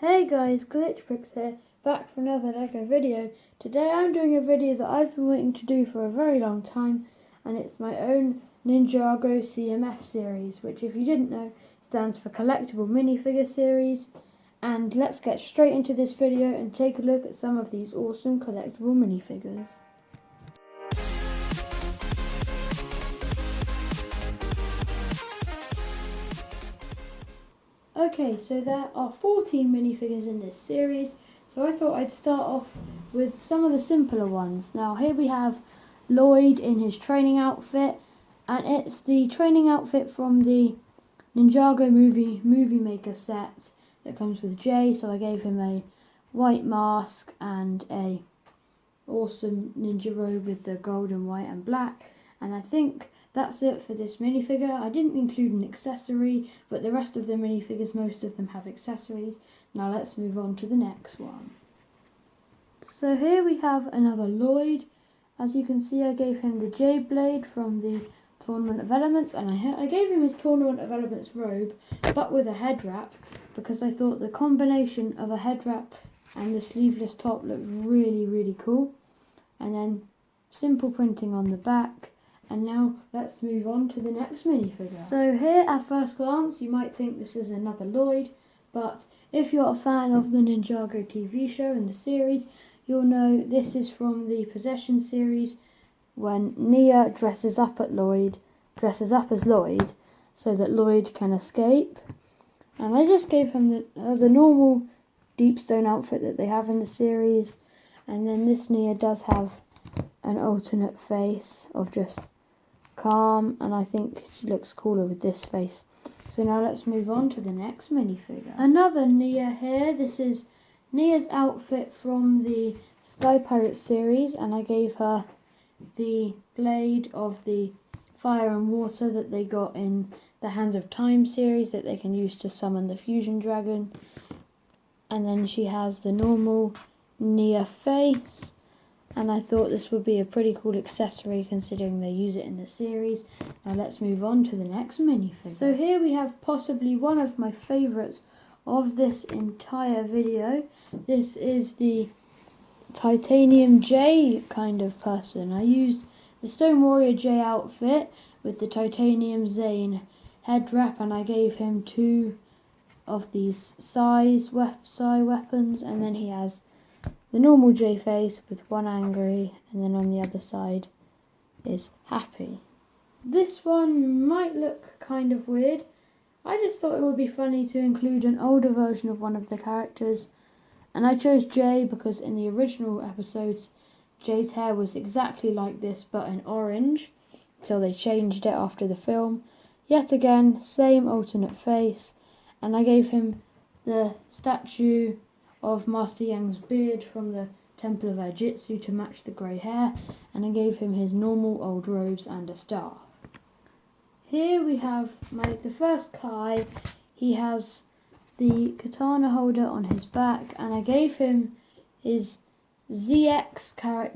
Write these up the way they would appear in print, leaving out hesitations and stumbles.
Hey guys, Glitchbricks here, back for another LEGO video. Today I'm doing a video that I've been waiting to do for a very long time, and it's my own Ninjago CMF series, which if you didn't know, stands for Collectible Minifigure Series. And let's get straight into this video and take a look at some of these awesome collectible minifigures. Okay, so there are 14 minifigures in this series, so I thought I'd start off with some of the simpler ones. Now here we have Lloyd in his training outfit, and it's the training outfit from the Ninjago Movie Maker set that comes with Jay, so I gave him a white mask and a awesome ninja robe with the gold and white and black, and I think that's it for this minifigure. I didn't include an accessory, but the rest of the minifigures, most of them have accessories. Now let's move on to the next one. So here we have another Lloyd. As you can see, I gave him the J blade from the Tournament of Elements, and I gave him his Tournament of Elements robe, but with a head wrap, because I thought the combination of a head wrap and the sleeveless top looked really cool. And then simple printing on the back. And now let's move on to the next minifigure. So here at first glance you might think this is another Lloyd, but if you're a fan of the Ninjago TV show and the series, you'll know this is from the Possession series when Nia dresses up as Lloyd so that Lloyd can escape. And I just gave him the normal deep stone outfit that they have in the series, and then this Nia does have an alternate face of just calm, and I think she looks cooler with this face. So now let's move on to the next minifigure. Another Nia here. This is Nia's outfit from the Sky Pirates series, and I gave her the blade of the fire and water that they got in the Hands of Time series that they can use to summon the fusion dragon. And then she has the normal Nia face. And I thought this would be a pretty cool accessory considering they use it in the series. Now let's move on to the next minifigure. So here we have possibly one of my favourites of this entire video. This is the Titanium J kind of person. I used the Stone Warrior J outfit with the Titanium Zane head wrap, and I gave him two of these Psy weapons, and then he has the normal J face with one angry, and then on the other side is happy. This one might look kind of weird. I just thought it would be funny to include an older version of one of the characters, and I chose Jay because in the original episodes Jay's hair was exactly like this but in orange, till they changed it after the film. Yet again, same alternate face, and I gave him the statue of Master Yang's beard from the Temple of Aijitsu to match the grey hair, and I gave him his normal old robes and a staff. Here we have the first Kai. He has the katana holder on his back, and I gave him his ZX Kai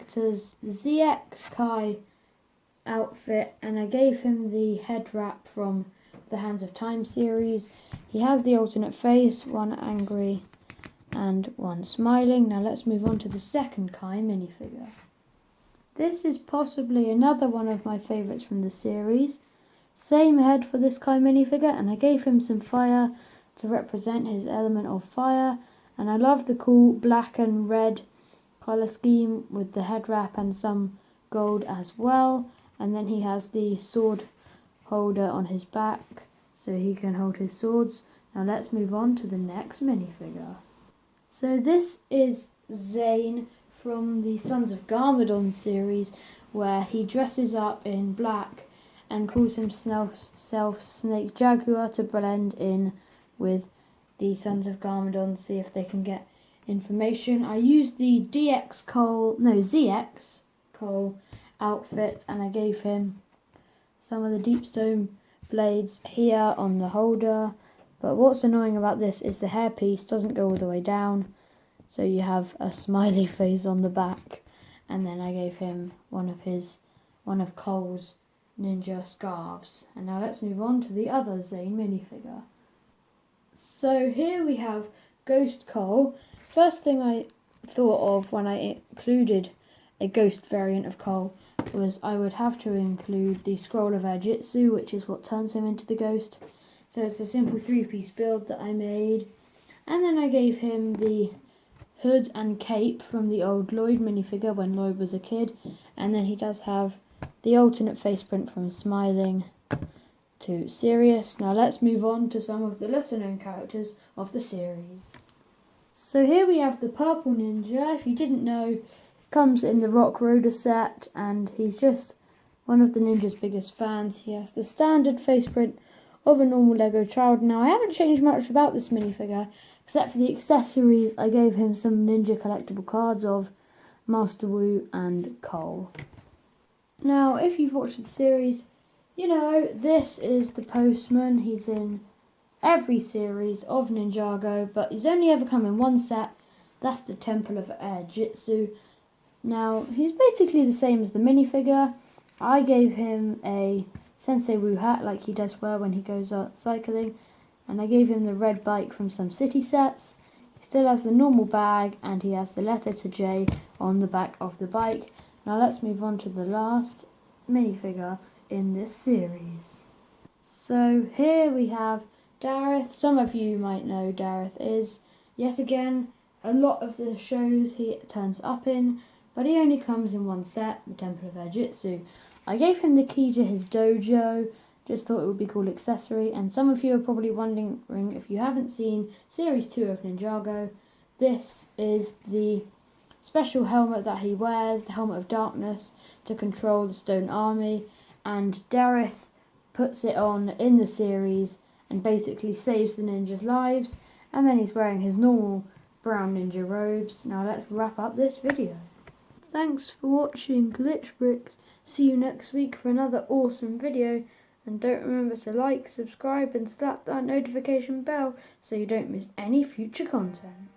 outfit, and I gave him the head wrap from the Hands of Time series. He has the alternate face, one angry and one smiling. Now let's move on to the second Kai minifigure. This is possibly another one of my favourites from the series. Same head for this Kai minifigure, and I gave him some fire to represent his element of fire, and I love the cool black and red colour scheme with the head wrap and some gold as well. And then he has the sword holder on his back so he can hold his swords. Now let's move on to the next minifigure. So this is Zane from the Sons of Garmadon series, where he dresses up in black and calls himself Snake Jaguar to blend in with the Sons of Garmadon, see if they can get information. I used the ZX Cole outfit, and I gave him some of the deep stone blades here on the holder. But what's annoying about this is the hairpiece doesn't go all the way down, so you have a smiley face on the back. And then I gave him one of Cole's ninja scarves. And now let's move on to the other Zane minifigure. So here we have Ghost Cole. First thing I thought of when I included a ghost variant of Cole was I would have to include the Scroll of Air Jitsu, which is what turns him into the ghost. So it's a simple 3-piece build that I made. And then I gave him the hood and cape from the old Lloyd minifigure when Lloyd was a kid. And then he does have the alternate face print from Smiling to Serious. Now let's move on to some of the lesser known characters of the series. So here we have the Purple Ninja. If you didn't know, he comes in the Rock Roader set and he's just one of the ninja's biggest fans. He has the standard face print of a normal Lego child. Now I haven't changed much about this minifigure except for the accessories. I gave him some ninja collectible cards of Master Wu and Cole. Now if you've watched the series, you know this is the Postman. He's in every series of Ninjago, but he's only ever come in one set. That's the Temple of Air Jitsu. Now he's basically the same as the minifigure. I gave him a Sensei Wu hat like he does wear when he goes out cycling, and I gave him the red bike from some city sets. He still has the normal bag and he has the letter to J on the back of the bike. Now let's move on to the last minifigure in this series. So here we have Dareth. Some of you might know Dareth is, yet again, a lot of the shows he turns up in, but he only comes in one set, the Temple of Air Jitsu. I gave him the key to his dojo, just thought it would be a cool accessory, and some of you are probably wondering if you haven't seen Series 2 of Ninjago, this is the special helmet that he wears, the Helmet of Darkness, to control the Stone Army, and Dareth puts it on in the series and basically saves the ninjas' lives, and then he's wearing his normal brown ninja robes. Now let's wrap up this video. Thanks for watching Glitch Bricks. See you next week for another awesome video, and don't remember to like, subscribe and slap that notification bell so you don't miss any future content.